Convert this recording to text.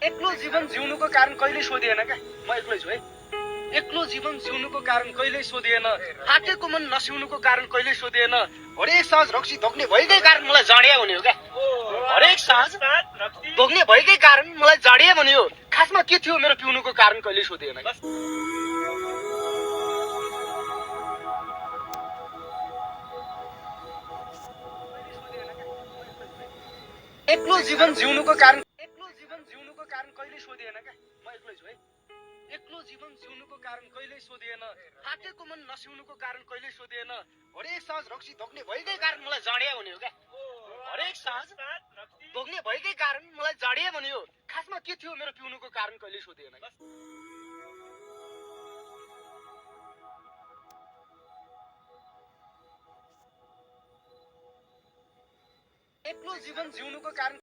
एक्लो जीवन जिउनुको कारण कहिले सोधिएन क्या म एक्लै छु है एक्लो जीवन जिउनुको कारण कहिले सोधिएन फाटेको मन नसिउनुको कारण कहिले सोधिएन हरेक साँझ रक्सी धोक्ने भएकै कारण मलाई जाडिया हुने हो क्या हरेक साँझ धोक्ने भएकै कारण मलाई जाडिया भन्ने हो खासमा के थियो मेरो पिउनुको कारण कहिले सोधिएन एक्लो जीवन जिउनुको कारण कहिले सोधिएन क्या म एक्लै छु है एक्लो जीवन जिउनुको कारण कहिले सोधिएन फाटेको मन नसिउनुको कारण कहिले सोधिएन हरेक साँझ रक्सी धोक्ने भएकै कारण मलाई जाडिया हुने हो क्या हरेक साँझ धोक्ने भएकै कारण मलाई जाडिया भन्ने हो खासमा के थियो मेरो पिउनुको कारण कहिले सोधिएन एक्लो जीवन जिउनुको कारण